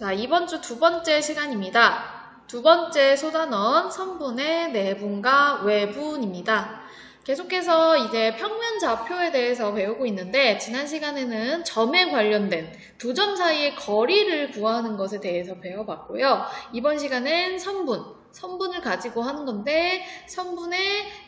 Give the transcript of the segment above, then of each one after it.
자, 이번 주 두 번째 시간입니다. 두 번째 소단원 선분의 내분과 외분입니다. 계속해서 이제 평면 좌표에 대해서 배우고 있는데 지난 시간에는 점에 관련된 두 점 사이의 거리를 구하는 것에 대해서 배워봤고요. 이번 시간엔 선분을 가지고 하는 건데 선분의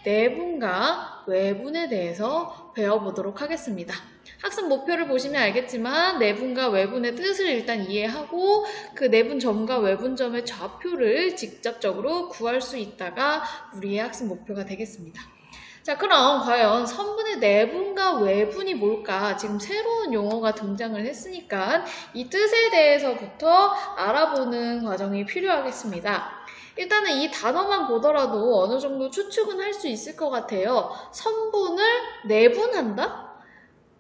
내분과 외분에 대해서 배워보도록 하겠습니다. 학습 목표를 보시면 알겠지만 내분과 외분의 뜻을 일단 이해하고 그 내분점과 외분점의 좌표를 직접적으로 구할 수 있다가 우리의 학습 목표가 되겠습니다. 자, 그럼 과연 선분의 내분과 외분이 뭘까? 지금 새로운 용어가 등장을 했으니까 이 뜻에 대해서부터 알아보는 과정이 필요하겠습니다. 일단은 이 단어만 보더라도 어느 정도 추측은 할 수 있을 것 같아요. 선분을 내분한다?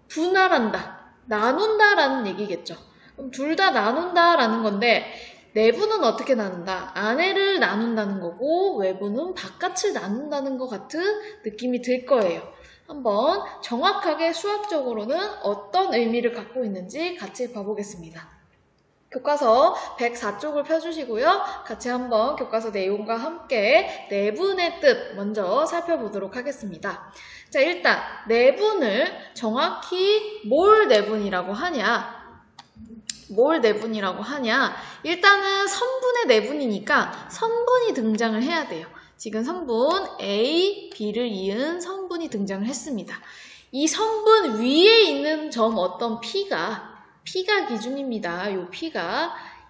분할한다, 나눈다라는 얘기겠죠. 그럼 둘 다 나눈다라는 건데 내분은 어떻게 나눈다? 안에를 나눈다는 거고 외분은 바깥을 나눈다는 것 같은 느낌이 들 거예요. 한번 정확하게 수학적으로는 어떤 의미를 갖고 있는지 같이 봐보겠습니다. 교과서 104쪽을 펴주시고요. 같이 한번 교과서 내용과 함께 내분의 뜻 먼저 살펴보도록 하겠습니다. 자, 일단 내분을 정확히 뭘 내분이라고 하냐? 일단은 선분의 내분이니까 선분이 등장을 해야 돼요. 지금 선분 A, B를 이은 선분이 등장을 했습니다. 이 선분 위에 있는 점 어떤 P가 기준입니다.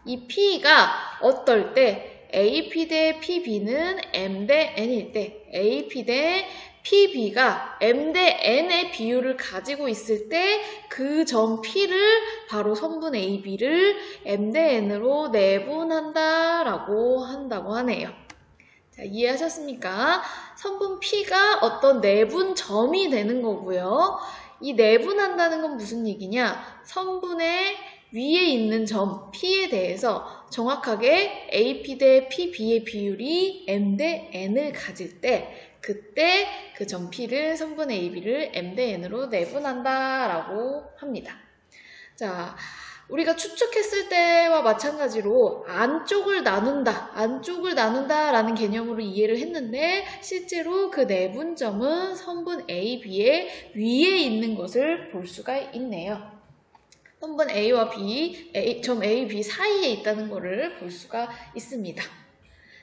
이 P가 어떨 때 AP 대 PB는 M 대 N일 때 AP 대 PB가 M 대 N의 비율을 가지고 있을 때 그 점 P를 바로 선분 AB를 M 대 N으로 내분한다라고 한다고 하네요. 자, 이해하셨습니까? 선분 P가 어떤 내분점이 되는 거고요. 이 내분한다는 건 무슨 얘기냐? 선분의 위에 있는 점 P에 대해서 정확하게 AP 대 PB의 비율이 M 대 N을 가질 때 그때 그 점 P를 선분 AB를 M 대 N으로 내분한다라고 합니다. 자, 우리가 추측했을 때와 마찬가지로 안쪽을 나눈다라는 개념으로 이해를 했는데 실제로 그 내분점은 선분 AB의 위에 있는 것을 볼 수가 있네요. 선분 A와 B, 점 A, B 사이에 있다는 것을 볼 수가 있습니다.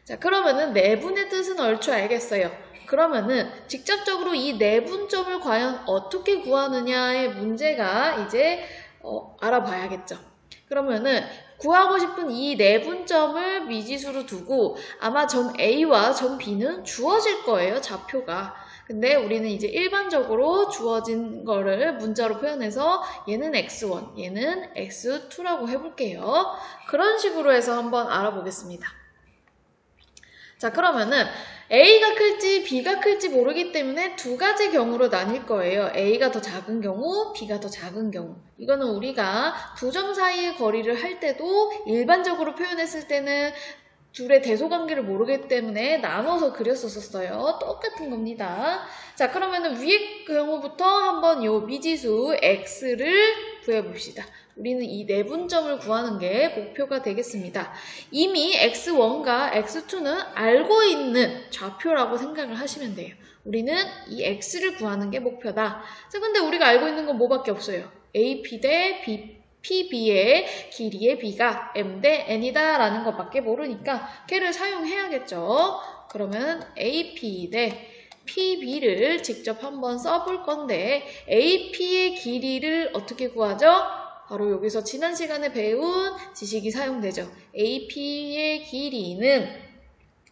자, 그러면은 내분의 뜻은 얼추 알겠어요. 그러면은 직접적으로 이 내분점을 과연 어떻게 구하느냐의 문제가 이제 알아봐야겠죠. 그러면은 구하고 싶은 이 내분점을 미지수로 두고 아마 점 A와 점 B는 주어질 거예요, 좌표가. 근데 우리는 이제 일반적으로 주어진 거를 문자로 표현해서 얘는 x1, 얘는 x2라고 해볼게요. 그런 식으로 해서 한번 알아보겠습니다. 자, 그러면은 A가 클지 B가 클지 모르기 때문에 두 가지 경우로 나뉠 거예요. A가 더 작은 경우, B가 더 작은 경우. 이거는 우리가 두 점 사이의 거리를 할 때도 일반적으로 표현했을 때는 둘의 대소관계를 모르기 때문에 나눠서 그렸었어요. 똑같은 겁니다. 자, 그러면은 위의 경우부터 한번 요 미지수 x를 구해봅시다. 우리는 이 내분점을 구하는 게 목표가 되겠습니다. 이미 x1과 x2는 알고 있는 좌표라고 생각을 하시면 돼요. 우리는 이 x를 구하는 게 목표다. 자, 근데 우리가 알고 있는 건 뭐밖에 없어요? AP 대 PB의 길이의 B가 M 대 N이다 라는 것밖에 모르니까 걔를 사용해야겠죠. 그러면 AP 대 PB를 직접 한번 써볼 건데 AP의 길이를 어떻게 구하죠? 바로 여기서 지난 시간에 배운 지식이 사용되죠. AP의 길이는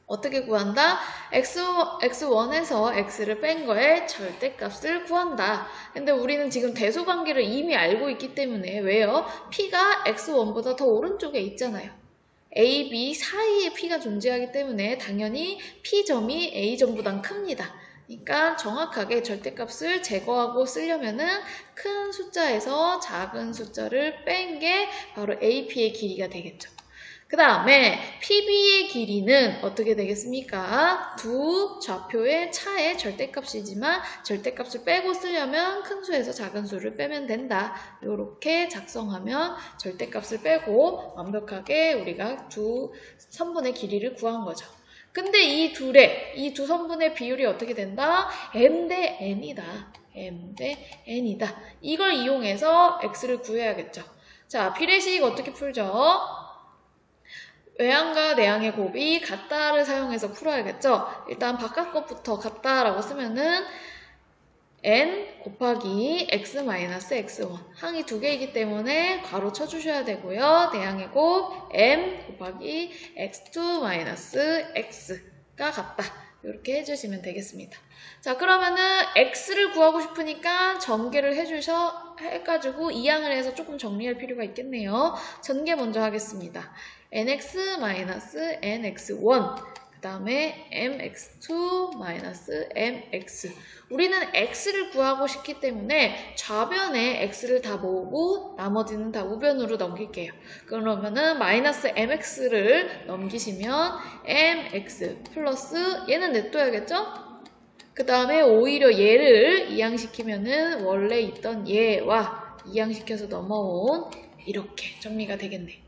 어떻게 구한다? x1에서 x를 뺀 거에 절대값을 구한다. 근데 우리는 지금 대소관계를 이미 알고 있기 때문에 왜요? P가 x1보다 더 오른쪽에 있잖아요. A, B 사이에 P가 존재하기 때문에 당연히 P점이 A점보단 큽니다. 그러니까 정확하게 절대값을 제거하고 쓰려면은 큰 숫자에서 작은 숫자를 뺀 게 바로 AP의 길이가 되겠죠. 그 다음에 PB의 길이는 어떻게 되겠습니까? 두 좌표의 차의 절대값이지만 절대값을 빼고 쓰려면 큰 수에서 작은 수를 빼면 된다. 이렇게 작성하면 절대값을 빼고 완벽하게 우리가 두 선분의 길이를 구한 거죠. 근데 이 두 선분의 비율이 어떻게 된다? m 대 n이다. m 대 n이다. 이걸 이용해서 x를 구해야겠죠. 자, 비례식 어떻게 풀죠? 외항과 내항의 곱이 같다를 사용해서 풀어야겠죠. 일단 바깥 것부터 같다라고 쓰면은 n 곱하기 x-x1 항이 두 개이기 때문에 괄호 쳐주셔야 되고요. 내항의 곱 m 곱하기 x2-x가 같다. 이렇게 해주시면 되겠습니다. 자, 그러면은 x를 구하고 싶으니까 전개를 해가지고 이항을 해서 조금 정리할 필요가 있겠네요. 전개 먼저 하겠습니다. nx-nx1 그 다음에 mx2-mx 우리는 x를 구하고 싶기 때문에 좌변에 x를 다 모으고 나머지는 다 우변으로 넘길게요. 그러면은 마이너스 mx를 넘기시면 mx 플러스 얘는 냅둬야겠죠? 그 다음에 오히려 얘를 이항시키면은 원래 있던 얘와 이항시켜서 넘어온 이렇게 정리가 되겠네.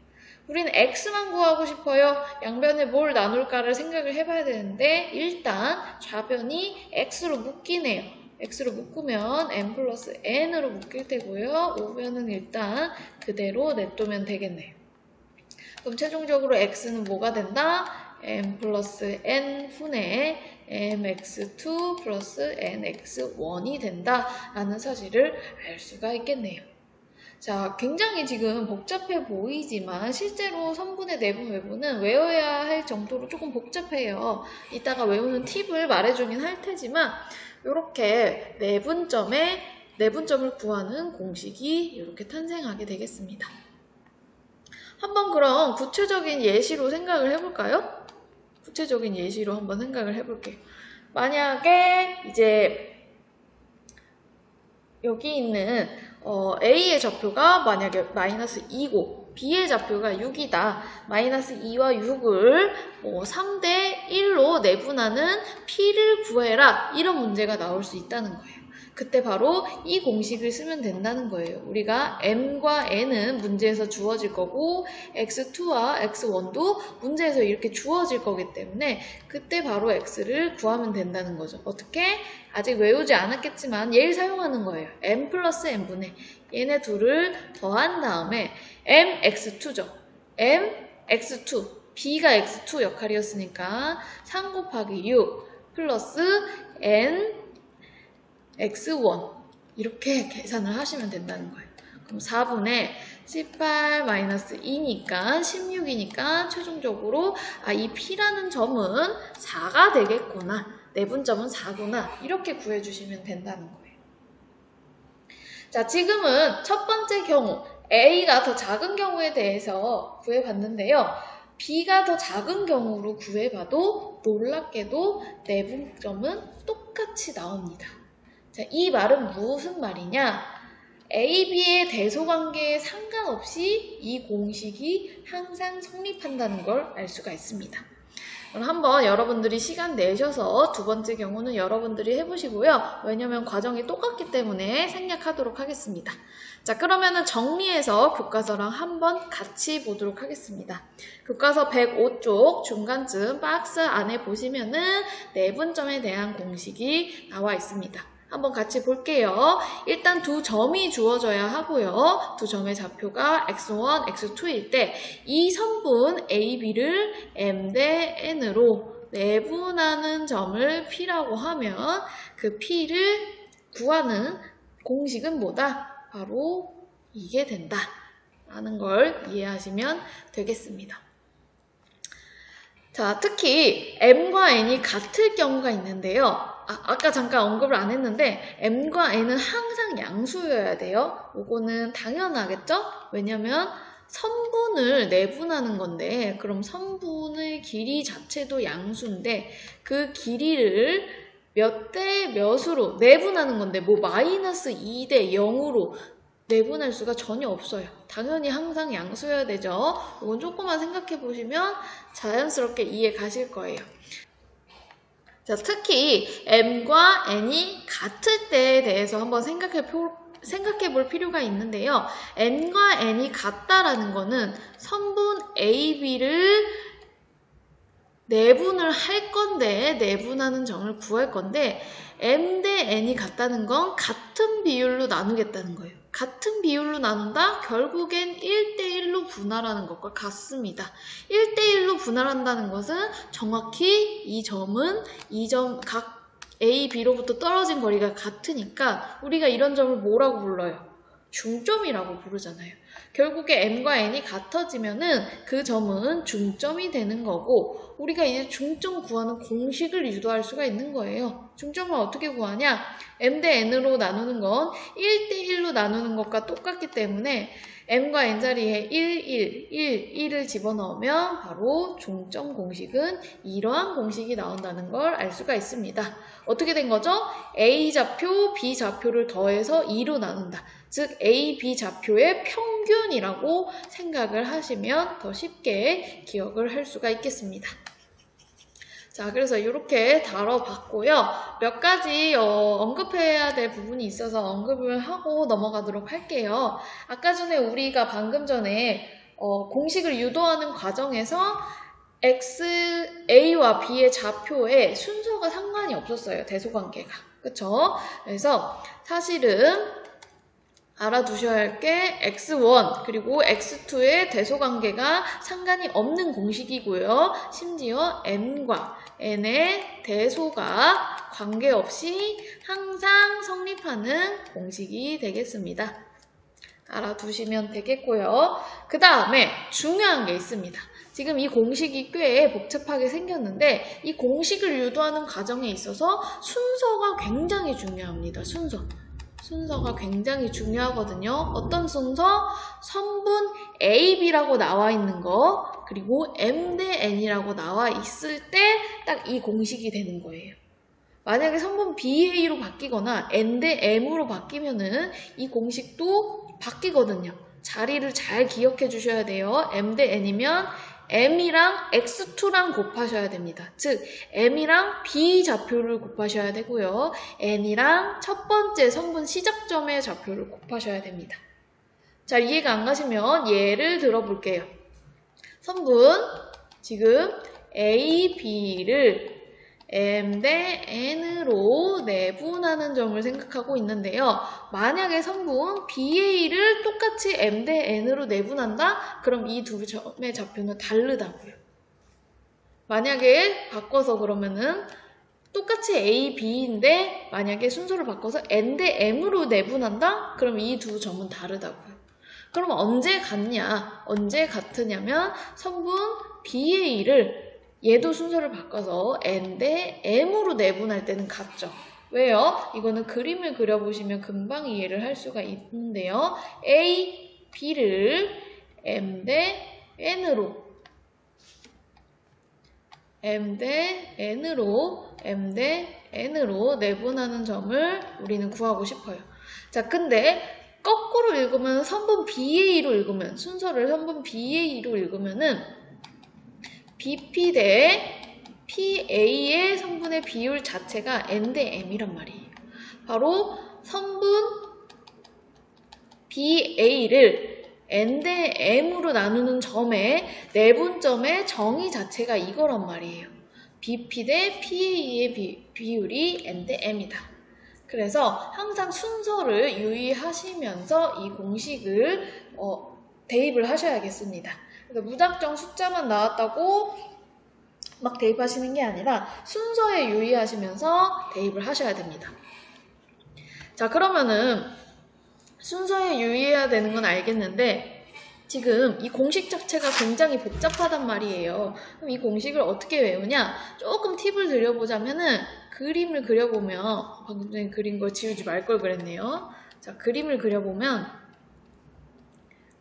우리는 x만 구하고 싶어요. 양변에 뭘 나눌까를 생각을 해봐야 되는데 일단 좌변이 x로 묶이네요. x로 묶으면 n 플러스 n으로 묶일 테고요. 우변은 일단 그대로 냅두면 되겠네요. 그럼 최종적으로 x는 뭐가 된다? m 플러스 n 분의 mx2 플러스 nx1이 된다라는 사실을 알 수가 있겠네요. 자, 굉장히 지금 복잡해 보이지만 실제로 선분의 내분 외분은 외워야 할 정도로 조금 복잡해요. 이따가 외우는 팁을 말해주긴 할 테지만 이렇게 내분점을 구하는 공식이 이렇게 탄생하게 되겠습니다. 한번 그럼 구체적인 예시로 생각을 해볼까요? 구체적인 예시로 한번 생각을 해볼게요. 만약에 이제 여기 있는 A의 좌표가 만약에 마이너스 2고 B의 좌표가 6이다. 마이너스 2와 6을 3대 1로 내분하는 P를 구해라. 이런 문제가 나올 수 있다는 거예요. 그때 바로 이 공식을 쓰면 된다는 거예요. 우리가 m과 n은 문제에서 주어질 거고 x2와 x1도 문제에서 이렇게 주어질 거기 때문에 그때 바로 x를 구하면 된다는 거죠. 어떻게? 아직 외우지 않았겠지만 얘를 사용하는 거예요. m 플러스 n분의 얘네 둘을 더한 다음에 mx2죠. mx2 b가 x2 역할이었으니까 3 곱하기 6 플러스 n x1 이렇게 계산을 하시면 된다는 거예요. 그럼 4분의 18-2니까 16이니까 최종적으로 이 P라는 점은 4가 되겠구나. 내분점은 4구나. 이렇게 구해주시면 된다는 거예요. 자, 지금은 첫 번째 경우 A가 더 작은 경우에 대해서 구해봤는데요. B가 더 작은 경우로 구해봐도 놀랍게도 내분점은 똑같이 나옵니다. 자, 이 말은 무슨 말이냐? A, B의 대소관계에 상관없이 이 공식이 항상 성립한다는 걸 알 수가 있습니다. 그럼 한번 여러분들이 시간 내셔서 두 번째 경우는 여러분들이 해보시고요. 왜냐면 과정이 똑같기 때문에 생략하도록 하겠습니다. 자, 그러면은 정리해서 교과서랑 한번 같이 보도록 하겠습니다. 교과서 105쪽 중간쯤 박스 안에 보시면은 내분점에 대한 공식이 나와 있습니다. 한번 같이 볼게요. 일단 두 점이 주어져야 하고요. 두 점의 좌표가 x1, x2일 때 이 선분 AB를 m 대 n으로 내분하는 점을 P라고 하면 그 P를 구하는 공식은 뭐다? 바로 이게 된다. 라는 걸 이해하시면 되겠습니다. 자, 특히 m과 n이 같을 경우가 있는데요. 아까 잠깐 언급을 안 했는데 m과 n은 항상 양수여야 돼요. 이거는 당연하겠죠? 왜냐면 선분을 내분하는 건데 그럼 선분의 길이 자체도 양수인데 그 길이를 몇 대 몇으로 내분하는 건데 뭐 마이너스 2대 0으로 내분할 수가 전혀 없어요. 당연히 항상 양수여야 되죠. 이건 조금만 생각해 보시면 자연스럽게 이해 가실 거예요. 자, 특히 m과 n이 같을 때에 대해서 한번 생각해 볼 필요가 있는데요. m과 n이 같다라는 거는 선분 a, b를 내분을 할 건데, 내분하는 점을 구할 건데, m 대 n이 같다는 건 같은 비율로 나누겠다는 거예요. 같은 비율로 나눈다? 결국엔 1대1로 분할하는 것과 같습니다. 1대1로 분할한다는 것은 정확히 이 점은 각 A, B로부터 떨어진 거리가 같으니까 우리가 이런 점을 뭐라고 불러요? 중점이라고 부르잖아요. 결국에 m과 n이 같아지면은 그 점은 중점이 되는 거고 우리가 이제 중점 구하는 공식을 유도할 수가 있는 거예요. 중점을 어떻게 구하냐? m 대 n으로 나누는 건 1대1로 나누는 것과 똑같기 때문에 m과 n 자리에 1을 집어넣으면 바로 중점 공식은 이러한 공식이 나온다는 걸 알 수가 있습니다. 어떻게 된 거죠? A 좌표, B 좌표를 더해서 2로 나눈다. 즉 A, B 좌표의 평균이라고 생각을 하시면 더 쉽게 기억을 할 수가 있겠습니다. 자, 그래서 이렇게 다뤄봤고요. 몇 가지 언급해야 될 부분이 있어서 언급을 하고 넘어가도록 할게요. 아까 전에 우리가 방금 전에 공식을 유도하는 과정에서 A와 B의 좌표에 순서가 상관이 없었어요. 대소관계가. 그쵸? 그래서 사실은 알아두셔야 할 게 x1 그리고 x2의 대소관계가 상관이 없는 공식이고요. 심지어 m과 n의 대소가 관계없이 항상 성립하는 공식이 되겠습니다. 알아두시면 되겠고요. 그 다음에 중요한 게 있습니다. 지금 이 공식이 꽤 복잡하게 생겼는데 이 공식을 유도하는 과정에 있어서 순서가 굉장히 중요합니다. 순서가 굉장히 중요하거든요. 어떤 순서? 선분 A, B라고 나와 있는 거 그리고 M 대 N이라고 나와 있을 때 딱 이 공식이 되는 거예요. 만약에 선분 BA로 바뀌거나 N 대 M으로 바뀌면은 이 공식도 바뀌거든요. 자리를 잘 기억해 주셔야 돼요. M 대 N이면 M이랑 X2랑 곱하셔야 됩니다. 즉 M이랑 B 좌표를 곱하셔야 되고요. N이랑 첫 번째 선분 시작점의 좌표를 곱하셔야 됩니다. 자, 이해가 안 가시면 예를 들어볼게요. 선분 지금 A, B를 M 대 N으로 내분하는 점을 생각하고 있는데요. 만약에 선분 BA를 똑같이 M 대 N으로 내분한다? 그럼 이 두 점의 좌표는 다르다고요. 만약에 바꿔서 그러면은 똑같이 A, B인데 만약에 순서를 바꿔서 N 대 M으로 내분한다? 그럼 이 두 점은 다르다고요. 그럼 언제 같냐? 언제 같으냐면 선분 BA를 얘도 순서를 바꿔서 N 대 M으로 내분할 때는 같죠. 왜요? 이거는 그림을 그려보시면 금방 이해를 할 수가 있는데요. A, B를 M 대 N으로 M 대 N으로 내분하는 점을 우리는 구하고 싶어요. 자, 근데 거꾸로 읽으면 선분 BA로 읽으면 순서를 선분 BA로 읽으면은 BP 대 PA의 성분의 비율 자체가 N 대 M이란 말이에요. 바로 선분 BA를 N 대 M으로 나누는 점의 내분점의 정의 자체가 이거란 말이에요. BP 대 PA의 비율이 N 대 M이다. 그래서 항상 순서를 유의하시면서 이 공식을 대입을 하셔야겠습니다. 그래서 무작정 숫자만 나왔다고 막 대입하시는 게 아니라 순서에 유의하시면서 대입을 하셔야 됩니다. 자, 그러면은 순서에 유의해야 되는 건 알겠는데 지금 이 공식 자체가 굉장히 복잡하단 말이에요. 그럼 이 공식을 어떻게 외우냐? 조금 팁을 드려보자면은 그림을 그려보면 방금 전에 그린 거 지우지 말 걸 그랬네요. 자, 그림을 그려보면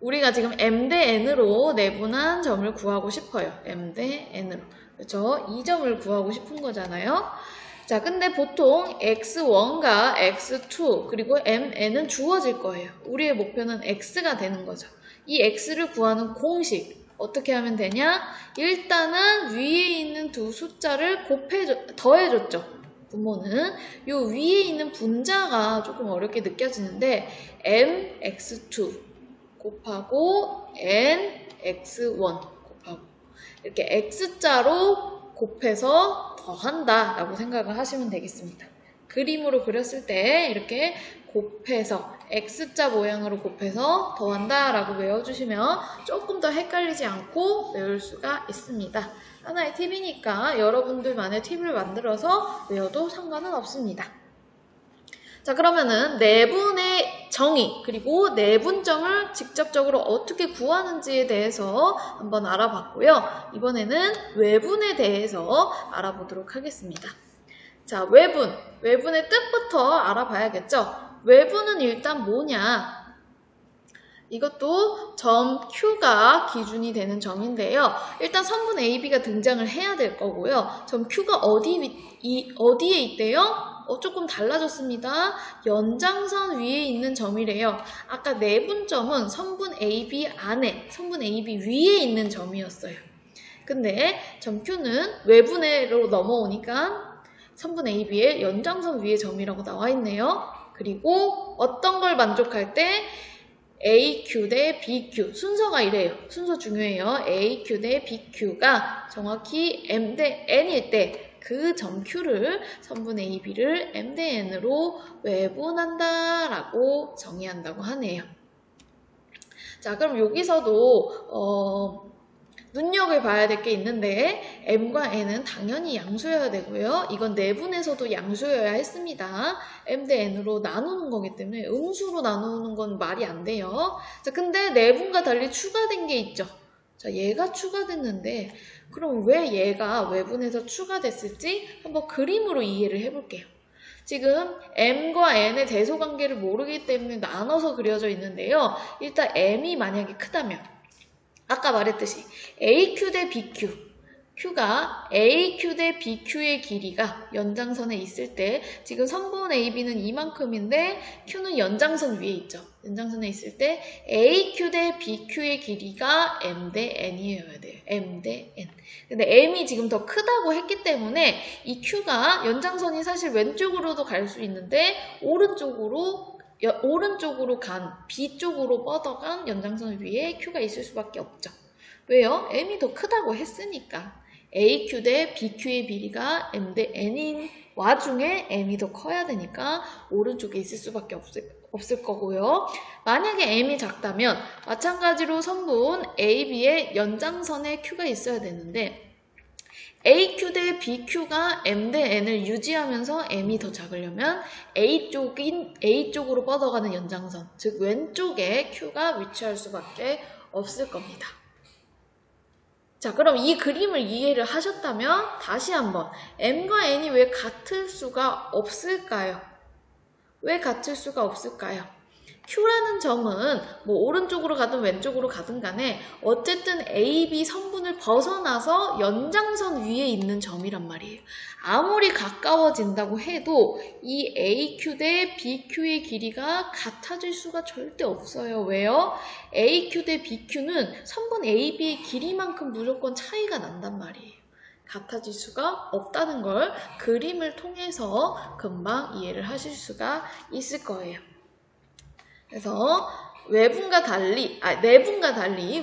우리가 지금 M 대 N으로 내분한 점을 구하고 싶어요. M 대 N으로. 그렇죠? 이 점을 구하고 싶은 거잖아요. 자, 근데 보통 x1과 x2 그리고 mn은 주어질 거예요. 우리의 목표는 x가 되는 거죠. 이 x를 구하는 공식 어떻게 하면 되냐? 일단은 위에 있는 두 숫자를 더해줬죠. 분모는 요 위에 있는 분자가 조금 어렵게 느껴지는데 mx2 곱하고 nx1 곱하고 이렇게 x자로 곱해서 더한다 라고 생각을 하시면 되겠습니다. 그림으로 그렸을 때 이렇게 곱해서 x자 모양으로 곱해서 더한다 라고 외워주시면 조금 더 헷갈리지 않고 외울 수가 있습니다. 하나의 팁이니까 여러분들만의 팁을 만들어서 외워도 상관은 없습니다. 자, 그러면은 내분의 정의 그리고 내분점을 직접적으로 어떻게 구하는지에 대해서 한번 알아봤고요. 이번에는 외분에 대해서 알아보도록 하겠습니다. 자, 외분의 뜻부터 알아봐야겠죠. 외분은 일단 뭐냐? 이것도 점 Q가 기준이 되는 점인데요. 일단 선분 AB가 등장을 해야 될 거고요. 점 Q가 어디에 있대요? 조금 달라졌습니다. 연장선 위에 있는 점이래요. 아까 내분점은 선분 AB 안에, 선분 AB 위에 있는 점이었어요. 근데 점 Q는 외분으로 넘어오니까 선분 AB의 연장선 위의 점이라고 나와 있네요. 그리고 어떤 걸 만족할 때 AQ 대 BQ 순서가 이래요. 순서 중요해요. AQ 대 BQ가 정확히 M 대 N일 때 그 점 Q를 선분 AB를 M 대 N으로 외분한다 라고 정의한다고 하네요. 자, 그럼 여기서도 눈여겨봐야 될 게 있는데 M과 N은 당연히 양수여야 되고요. 이건 내분에서도 양수여야 했습니다. M 대 N으로 나누는 거기 때문에 음수로 나누는 건 말이 안 돼요. 자, 근데 내분과 달리 추가된 게 있죠. 자, 얘가 추가됐는데 그럼 왜 얘가 외분에서 추가됐을지 한번 그림으로 이해를 해볼게요. 지금 M과 N의 대소관계를 모르기 때문에 나눠서 그려져 있는데요. 일단 M이 만약에 크다면 아까 말했듯이 AQ 대 BQ Q가 AQ 대 BQ의 길이가 연장선에 있을 때 지금 선분 AB는 이만큼인데 Q는 연장선 위에 있죠. 연장선에 있을 때 AQ 대 BQ의 길이가 M 대 N이어야 돼요. M 대 N. 근데 M이 지금 더 크다고 했기 때문에 이 Q가 연장선이 사실 왼쪽으로도 갈 수 있는데 오른쪽으로 간 B쪽으로 뻗어간 연장선 위에 Q가 있을 수밖에 없죠. 왜요? M이 더 크다고 했으니까. AQ 대 BQ의 비리가 M 대 N인 와중에 M이 더 커야 되니까 오른쪽에 있을 수밖에 없을 거고요. 만약에 M이 작다면 마찬가지로 선분 AB의 연장선에 Q가 있어야 되는데 AQ 대 BQ가 M 대 N을 유지하면서 M이 더 작으려면 A쪽으로 뻗어가는 연장선, 즉 왼쪽에 Q가 위치할 수밖에 없을 겁니다. 자, 그럼 이 그림을 이해를 하셨다면 다시 한번 M과 N이 왜 같을 수가 없을까요? 왜 같을 수가 없을까요? Q라는 점은 뭐 오른쪽으로 가든 왼쪽으로 가든 간에 어쨌든 AB 선분을 벗어나서 연장선 위에 있는 점이란 말이에요. 아무리 가까워진다고 해도 이 AQ 대 BQ의 길이가 같아질 수가 절대 없어요. 왜요? AQ 대 BQ는 선분 AB의 길이만큼 무조건 차이가 난단 말이에요. 같아질 수가 없다는 걸 그림을 통해서 금방 이해를 하실 수가 있을 거예요. 그래서 내분과 달리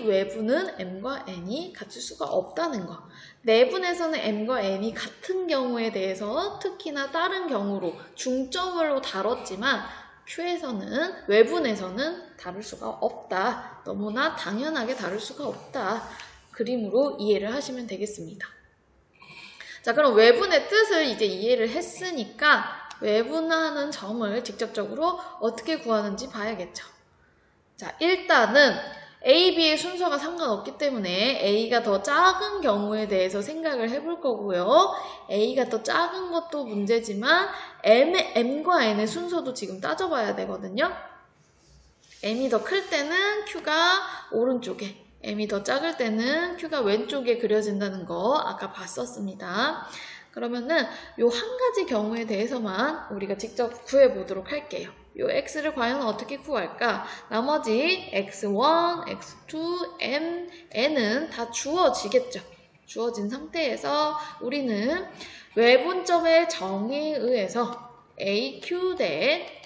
외분은 M과 N이 같을 수가 없다는 거. 내분에서는 M과 N이 같은 경우에 대해서 특히나 다른 경우로 중점으로 다뤘지만 외분에서는 다룰 수가 없다. 너무나 당연하게 다룰 수가 없다. 그림으로 이해를 하시면 되겠습니다. 자, 그럼 외분의 뜻을 이제 이해를 했으니까 외분하는 점을 직접적으로 어떻게 구하는지 봐야겠죠. 자, 일단은 A, B의 순서가 상관없기 때문에 A가 더 작은 경우에 대해서 생각을 해볼 거고요. A가 더 작은 것도 문제지만 M과 N의 순서도 지금 따져봐야 되거든요. M이 더 클 때는 Q가 오른쪽에, M이 더 작을 때는 Q가 왼쪽에 그려진다는 거 아까 봤었습니다. 그러면은 요 한 가지 경우에 대해서만 우리가 직접 구해보도록 할게요. 요 x를 과연 어떻게 구할까? 나머지 x1, x2, m, n은 다 주어지겠죠. 주어진 상태에서 우리는 외분점의 정의에 의해서 AQ 대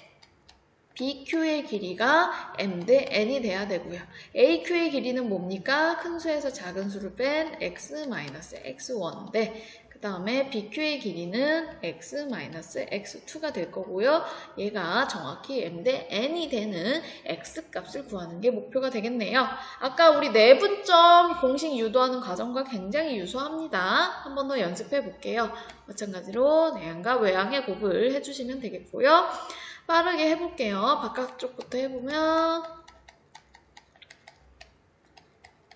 BQ의 길이가 M 대 N이 돼야 되고요. AQ의 길이는 뭡니까? 큰 수에서 작은 수를 뺀 X-X1인데 그 다음에 BQ의 길이는 X-X2가 될 거고요. 얘가 정확히 M 대 N이 되는 X값을 구하는 게 목표가 되겠네요. 아까 우리 내분점 공식 유도하는 과정과 굉장히 유사합니다. 한 번 더 연습해 볼게요. 마찬가지로 내향과 외향의 곱을 해주시면 되겠고요. 빠르게 해볼게요. 바깥쪽부터 해보면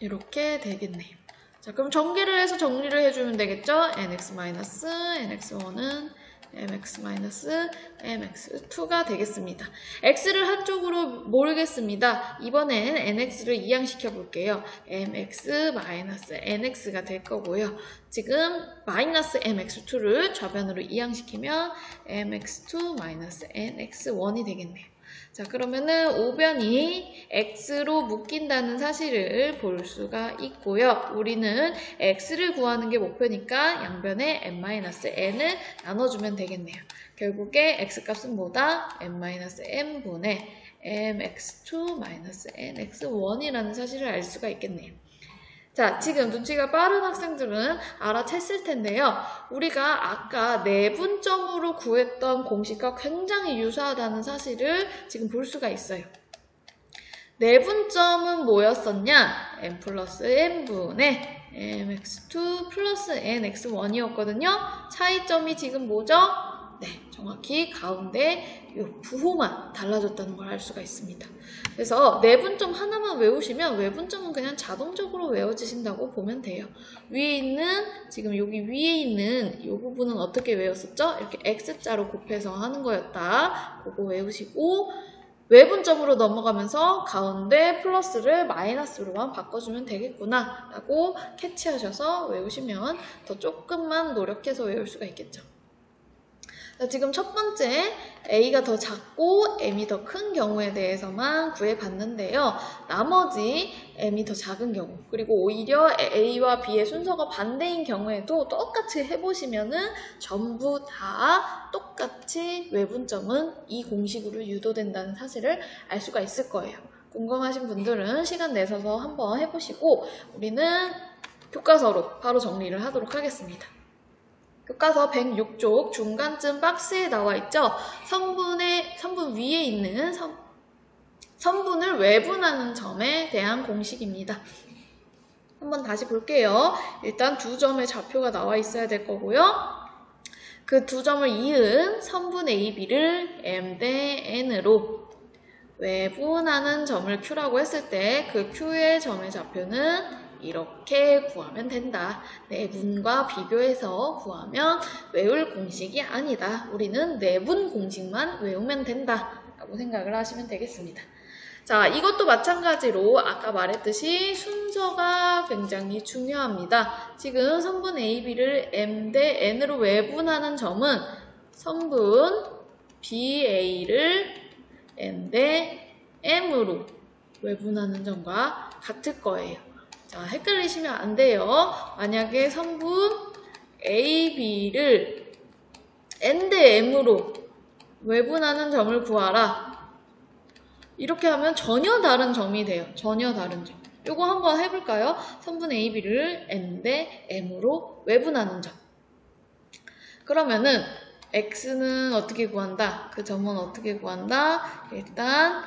이렇게 되겠네요. 자, 그럼 전개를 해서 정리를 해주면 되겠죠? nx-nx1은 mx-mx2가 되겠습니다. x를 한쪽으로 몰겠습니다. 이번엔 nx를 이항시켜 볼게요. mx-nx가 될 거고요. 지금 마이너스 mx2를 좌변으로 이항시키면 mx2-nx1이 되겠네요. 자, 그러면은 오변이 x로 묶인다는 사실을 볼 수가 있고요. 우리는 x를 구하는 게 목표니까 양변에 n-n을 나눠주면 되겠네요. 결국에 x값은 뭐다? n-n분의 mx2-nx1이라는 사실을 알 수가 있겠네요. 자, 지금 눈치가 빠른 학생들은 알아챘을 텐데요. 우리가 아까 내분점으로 구했던 공식과 굉장히 유사하다는 사실을 지금 볼 수가 있어요. 내분점은 뭐였었냐? n 플러스 n분의 mx2 플러스 nx1이었거든요. 차이점이 지금 뭐죠? 네, 정확히 가운데 이 부호만 달라졌다는 걸 알 수가 있습니다. 그래서 내분점 하나만 외우시면 외분점은 그냥 자동적으로 외워지신다고 보면 돼요. 위에 있는, 지금 여기 위에 있는 이 부분은 어떻게 외웠었죠? 이렇게 x자로 곱해서 하는 거였다. 그거 외우시고 외분점으로 넘어가면서 가운데 플러스를 마이너스로만 바꿔주면 되겠구나 라고 캐치하셔서 외우시면 더 조금만 노력해서 외울 수가 있겠죠. 자, 지금 첫 번째 A가 더 작고 M이 더 큰 경우에 대해서만 구해봤는데요. 나머지 M이 더 작은 경우, 그리고 오히려 A와 B의 순서가 반대인 경우에도 똑같이 해보시면은 전부 다 똑같이 외분점은 이 공식으로 유도된다는 사실을 알 수가 있을 거예요. 궁금하신 분들은 시간 내셔서 한번 해보시고 우리는 교과서로 바로 정리를 하도록 하겠습니다. 교과서 106쪽 중간쯤 박스에 나와 있죠. 선분 위에 있는 선분을 외분하는 점에 대한 공식입니다. 한번 다시 볼게요. 일단 두 점의 좌표가 나와 있어야 될 거고요. 그 두 점을 이은 선분 AB를 M 대 N으로 외분하는 점을 Q라고 했을 때 그 Q의 점의 좌표는 이렇게 구하면 된다. 내분과 비교해서 구하면 외울 공식이 아니다. 우리는 내분 공식만 외우면 된다. 라고 생각을 하시면 되겠습니다. 자, 이것도 마찬가지로 아까 말했듯이 순서가 굉장히 중요합니다. 지금 선분 AB를 M 대 N으로 외분하는 점은 선분 BA를 N 대 M으로 외분하는 점과 같을 거예요. 자, 헷갈리시면 안 돼요. 만약에 선분 AB를 N 대 M으로 외분하는 점을 구하라. 이렇게 하면 전혀 다른 점이 돼요. 전혀 다른 점. 요거 한번 해볼까요? 선분 AB를 N 대 M으로 외분하는 점. 그러면은 X는 어떻게 구한다? 그 점은 어떻게 구한다? 일단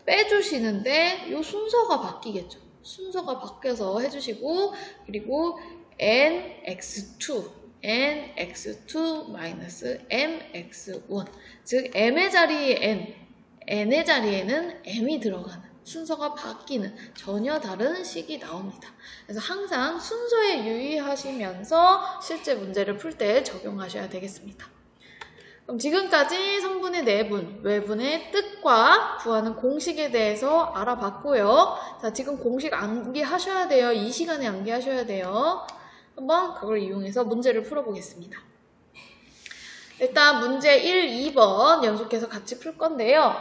빼주시는데 요 순서가 바뀌겠죠. 순서가 바뀌어서 해주시고 그리고 nx2 mx2 즉 m의 자리에 n의 자리에는 m이 들어가는 순서가 바뀌는 전혀 다른 식이 나옵니다. 그래서 항상 순서에 유의하시면서 실제 문제를 풀 때 적용하셔야 되겠습니다. 그럼 지금까지 성분의 내분, 외분의 뜻과 구하는 공식에 대해서 알아봤고요. 자, 지금 공식 암기하셔야 돼요. 이 시간에 암기하셔야 돼요. 한번 그걸 이용해서 문제를 풀어보겠습니다. 일단 문제 1, 2번 연속해서 같이 풀 건데요.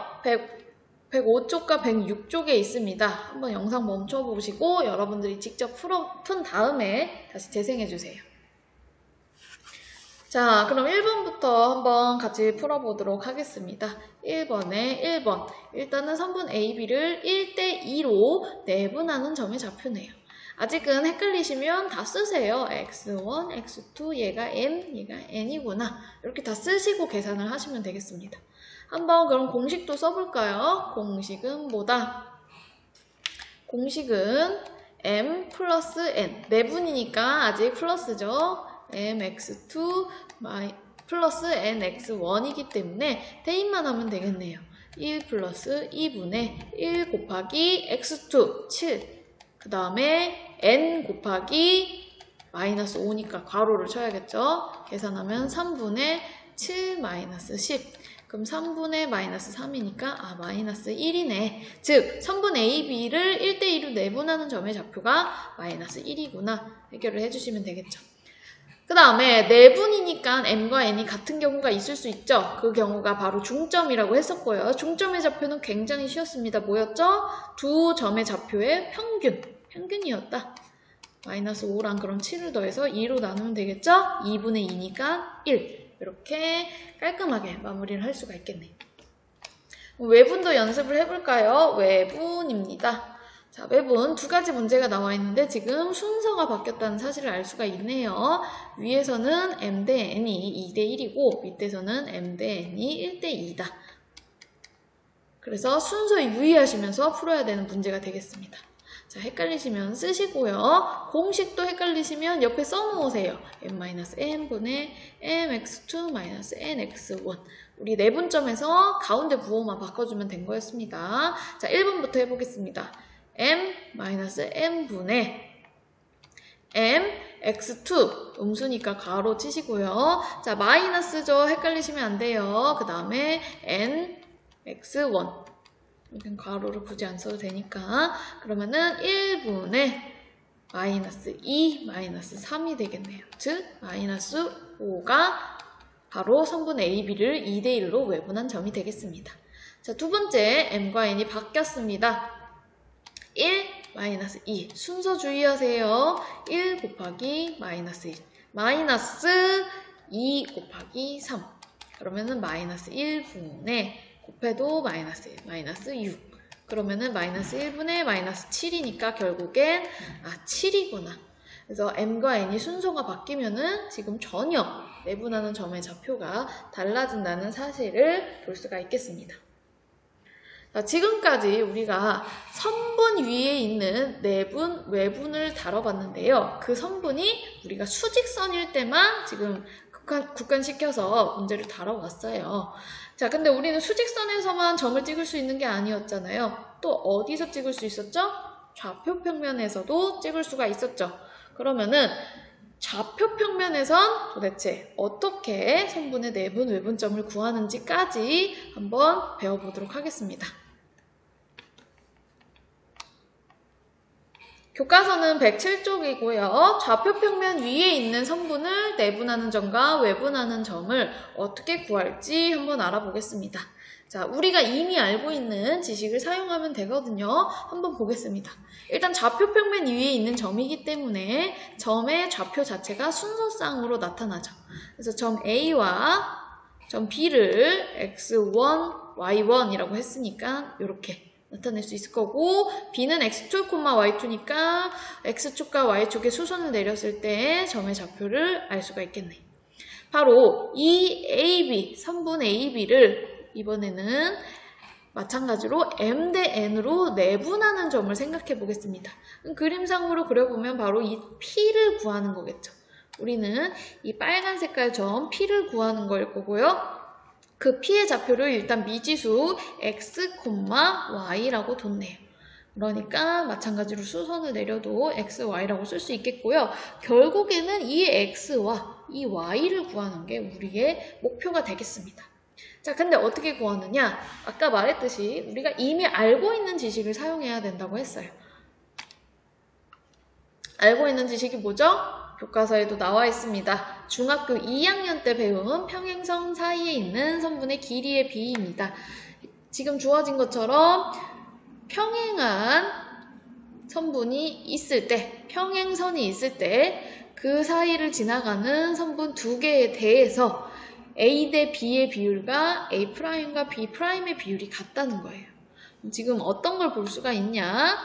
105쪽과 106쪽에 있습니다. 한번 영상 멈춰보시고 여러분들이 직접 푼 다음에 다시 재생해주세요. 자, 그럼 1번부터 한번 같이 풀어보도록 하겠습니다. 1번에 1번. 일단은 선분 AB를 1대2로 내분하는 점의 좌표네요. 아직은 헷갈리시면 다 쓰세요. x1, x2, 얘가 m, 얘가 n이구나. 이렇게 다 쓰시고 계산을 하시면 되겠습니다. 한번 그럼 공식도 써볼까요? 공식은 뭐다? 공식은 m 플러스 n. 내분이니까 아직 플러스죠. mx2 플러스 nx1이기 때문에 대입만 하면 되겠네요. 1 플러스 2분의 1 곱하기 x2 7. 그 다음에 n 곱하기 마이너스 5니까 괄호를 쳐야겠죠. 계산하면 3분의 7 마이너스 10. 그럼 3분의 마이너스 3이니까 마이너스 1이네. 즉 선분 AB를 1대2로 내분하는 점의 좌표가 마이너스 1이구나. 해결을 해주시면 되겠죠. 그 다음에 내분이니까 m과 n이 같은 경우가 있을 수 있죠. 그 경우가 바로 중점이라고 했었고요. 중점의 좌표는 굉장히 쉬웠습니다. 뭐였죠? 두 점의 좌표의 평균이었다. 마이너스 5랑 그럼 7을 더해서 2로 나누면 되겠죠? 2분의 2니까 1. 이렇게 깔끔하게 마무리를 할 수가 있겠네요. 외분도 연습을 해볼까요? 외분입니다. 자, 외분 두 가지 문제가 나와 있는데 지금 순서가 바뀌었다는 사실을 알 수가 있네요. 위에서는 m 대 n이 2대 1이고 밑에서는 m 대 n이 1대 2다. 그래서 순서 유의하시면서 풀어야 되는 문제가 되겠습니다. 자, 헷갈리시면 쓰시고요. 공식도 헷갈리시면 옆에 써놓으세요. m-n분의 mx2-nx1. 우리 내분점에서 가운데 부호만 바꿔주면 된 거였습니다. 자, 1번부터 해보겠습니다. m-n분의 mx2 음수니까 가로 치시고요. 자, 마이너스죠. 헷갈리시면 안 돼요. 그 다음에 nx1 이건 가로를 굳이 안 써도 되니까 그러면은 1분의 마이너스 2 마이너스 3이 되겠네요. 즉 마이너스 5가 바로 성분 AB를 2대1로 외분한 점이 되겠습니다. 자, 두 번째 m과 n이 바뀌었습니다. 1 마이너스 2 순서 주의하세요. 1 곱하기 마이너스 1 마이너스 2 곱하기 3 그러면은 마이너스 1분의 곱해도 마이너스 1 마이너스 6 그러면은 마이너스 1분의 마이너스 7이니까 결국엔 7이구나. 그래서 m과 n이 순서가 바뀌면은 지금 전혀 내분하는 점의 좌표가 달라진다는 사실을 볼 수가 있겠습니다. 자, 지금까지 우리가 선분 위에 있는 내분, 외분을 다뤄봤는데요. 그 선분이 우리가 수직선일 때만 지금 국한시켜서 문제를 다뤄왔어요. 자, 근데 우리는 수직선에서만 점을 찍을 수 있는 게 아니었잖아요. 또 어디서 찍을 수 있었죠? 좌표평면에서도 찍을 수가 있었죠. 그러면은 좌표평면에선 도대체 어떻게 선분의 내분, 외분점을 구하는지까지 한번 배워보도록 하겠습니다. 교과서는 107쪽이고요. 좌표평면 위에 있는 선분을 내분하는 점과 외분하는 점을 어떻게 구할지 한번 알아보겠습니다. 자, 우리가 이미 알고 있는 지식을 사용하면 되거든요. 한번 보겠습니다. 일단 좌표평면 위에 있는 점이기 때문에 점의 좌표 자체가 순서쌍으로 나타나죠. 그래서 점 A와 점 B를 x1, y1이라고 했으니까 이렇게 나타낼 수 있을 거고 B는 x2, y2니까 x축과 y축에 수선을 내렸을 때 점의 좌표를 알 수가 있겠네. 바로 이 AB, 선분 AB를 이번에는 마찬가지로 m 대 n으로 내분하는 점을 생각해 보겠습니다. 그림상으로 그려보면 바로 이 P를 구하는 거겠죠. 우리는 이 빨간 색깔 점 P를 구하는 걸 거고요. 그 P의 좌표를 일단 미지수 x, y라고 뒀네요. 그러니까 마찬가지로 수선을 내려도 x, y라고 쓸 수 있겠고요. 결국에는 이 x와 이 y를 구하는 게 우리의 목표가 되겠습니다. 자, 근데 어떻게 구하느냐? 아까 말했듯이 우리가 이미 알고 있는 지식을 사용해야 된다고 했어요. 알고 있는 지식이 뭐죠? 교과서에도 나와 있습니다. 중학교 2학년 때 배운 평행선 사이에 있는 선분의 길이의 비입니다. 지금 주어진 것처럼 평행한 선분이 있을 때, 평행선이 있을 때 그 사이를 지나가는 선분 두 개에 대해서 A 대 B의 비율과 A'과 B'의 비율이 같다는 거예요. 지금 어떤 걸 볼 수가 있냐?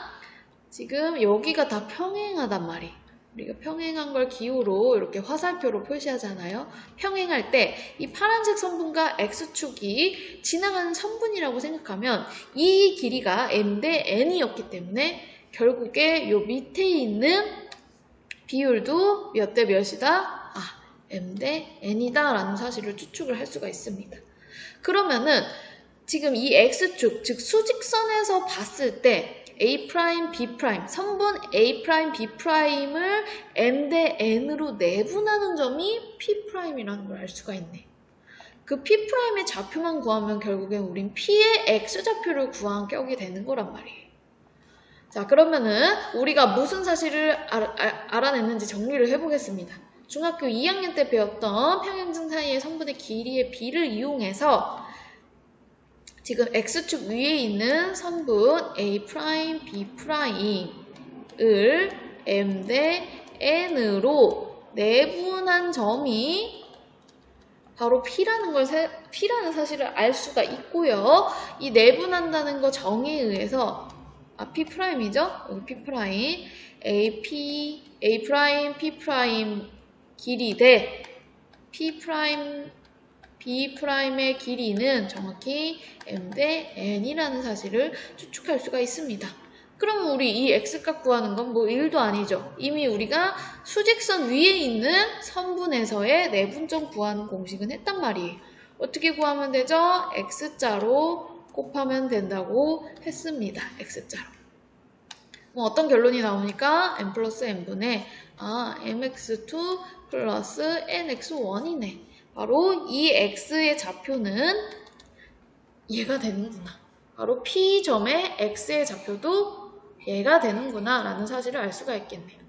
지금 여기가 다 평행하단 말이에요. 우리가 평행한 걸 기호로 이렇게 화살표로 표시하잖아요. 평행할 때 이 파란색 선분과 X축이 지나가는 선분이라고 생각하면 이 길이가 M 대 N이었기 때문에 결국에 요 밑에 있는 비율도 몇 대 몇이다? M 대 N이다 라는 사실을 추측을 할 수가 있습니다. 그러면은 지금 이 X축, 즉 수직선에서 봤을 때 A', B', 선분 A', B'을 M 대 N으로 내분하는 점이 P'이라는 걸 알 수가 있네. 그 P'의 좌표만 구하면 결국엔 우린 P의 X좌표를 구한 격이 되는 거란 말이에요. 자, 그러면은 우리가 무슨 사실을 알아냈는지 정리를 해보겠습니다. 중학교 2학년 때 배웠던 평행선 사이의 선분의 길이의 비를 이용해서 지금 X축 위에 있는 선분 A', B'을 M 대 N으로 내분한 점이 바로 P라는 사실을 알 수가 있고요. 이 내분한다는 거 정의에 의해서 P'이죠? 여기 P', A', P' 길이 대 B'의 길이는 정확히 M 대 N이라는 사실을 추측할 수가 있습니다. 그럼 우리 이 X값 구하는 건 뭐 일도 아니죠. 이미 우리가 수직선 위에 있는 선분에서의 내분점 구하는 공식은 했단 말이에요. 어떻게 구하면 되죠? X자로 곱하면 된다고 했습니다. X자로. 어떤 결론이 나오니까 n 플러스 n분의 mx2 플러스 nx1이네. 바로 이 x의 좌표는 얘가 되는구나. 바로 P점의 x의 좌표도 얘가 되는구나 라는 사실을 알 수가 있겠네요.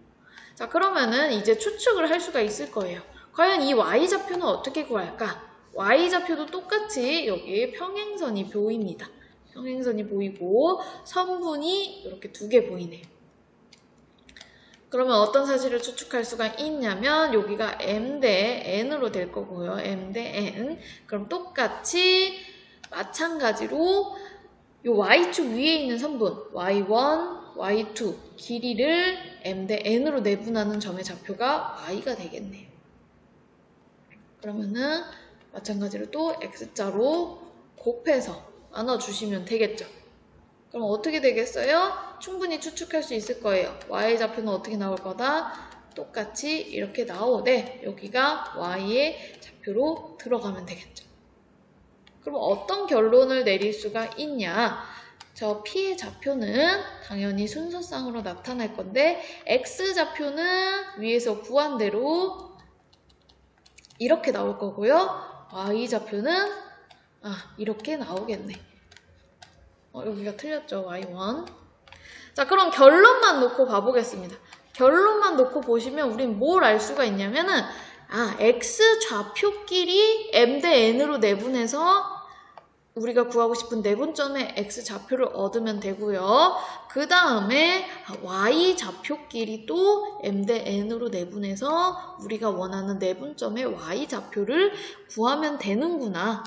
자, 그러면은 이제 추측을 할 수가 있을 거예요. 과연 이 y좌표는 어떻게 구할까? y좌표도 똑같이 여기 평행선이 보입니다. 평행선이 보이고 선분이 이렇게 두 개 보이네요. 그러면 어떤 사실을 추측할 수가 있냐면 여기가 M 대 N으로 될 거고요. M 대 N. 그럼 똑같이 마찬가지로 이 Y축 위에 있는 선분 Y1, Y2 길이를 M 대 N으로 내분하는 점의 좌표가 Y가 되겠네요. 그러면은 마찬가지로 또 X자로 곱해서 나눠주시면 되겠죠. 그럼 어떻게 되겠어요? 충분히 추측할 수 있을 거예요. Y좌표는 어떻게 나올 거다? 똑같이 이렇게 나오되 여기가 Y의 좌표로 들어가면 되겠죠. 그럼 어떤 결론을 내릴 수가 있냐? 저 P의 좌표는 당연히 순서상으로 나타날 건데 X좌표는 위에서 구한 대로 이렇게 나올 거고요. Y좌표는 이렇게 나오겠네. 여기가 틀렸죠. Y1. 자, 그럼 결론만 놓고 봐보겠습니다. 결론만 놓고 보시면 우린 뭘 알 수가 있냐면은 X좌표끼리 M 대 N으로 내분해서 우리가 구하고 싶은 내분점의 X좌표를 얻으면 되고요. 그 다음에 Y좌표끼리 또 M 대 N으로 내분해서 우리가 원하는 내분점의 Y좌표를 구하면 되는구나.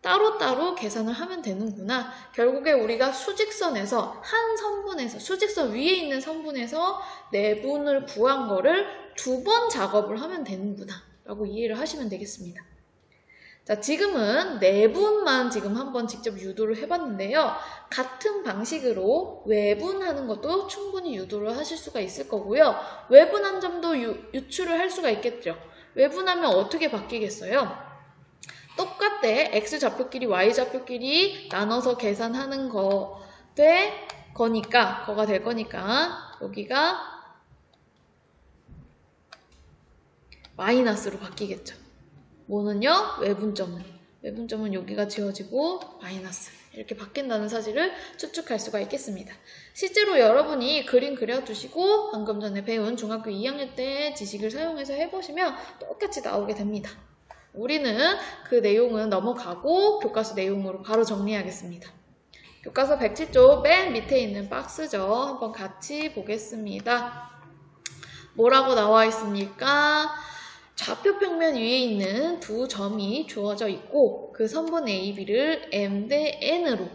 따로따로 계산을 하면 되는구나. 결국에 우리가 수직선에서 한 선분에서 수직선 위에 있는 선분에서 내분을 구한 거를 두 번 작업을 하면 되는구나 라고 이해를 하시면 되겠습니다. 자, 지금은 내분만 지금 한번 직접 유도를 해봤는데요. 같은 방식으로 외분하는 것도 충분히 유도를 하실 수가 있을 거고요. 외분한 점도 유출을 할 수가 있겠죠. 외분하면 어떻게 바뀌겠어요? 똑같대. X좌표끼리 Y좌표끼리 나눠서 계산하는 거가 될 거니까 여기가 마이너스로 바뀌겠죠. 뭐는요? 외분점은 여기가 지워지고 마이너스 이렇게 바뀐다는 사실을 추측할 수가 있겠습니다. 실제로 여러분이 그림 그려두시고 방금 전에 배운 중학교 2학년 때 지식을 사용해서 해보시면 똑같이 나오게 됩니다. 우리는 그 내용은 넘어가고 교과서 내용으로 바로 정리하겠습니다. 교과서 107쪽 맨 밑에 있는 박스죠. 한번 같이 보겠습니다. 뭐라고 나와 있습니까? 좌표 평면 위에 있는 두 점이 주어져 있고 그 선분 AB를 M 대 N으로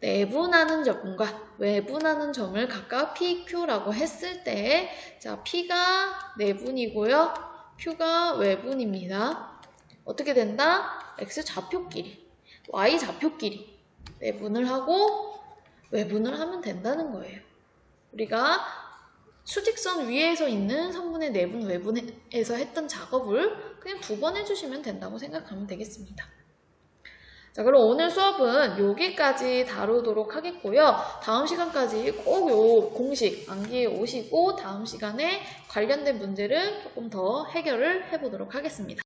내분하는 점과 외분하는 점을 각각 PQ라고 했을 때 자, P가 내분이고요. Q가 외분입니다. 어떻게 된다? X 좌표끼리, Y 좌표끼리 내분을 하고 외분을 하면 된다는 거예요. 우리가 수직선 위에서 있는 선분의 내분, 외분에서 했던 작업을 그냥 2번 해주시면 된다고 생각하면 되겠습니다. 자, 그럼 오늘 수업은 여기까지 다루도록 하겠고요. 다음 시간까지 꼭 요 공식 암기해 오시고 다음 시간에 관련된 문제를 조금 더 해결을 해보도록 하겠습니다.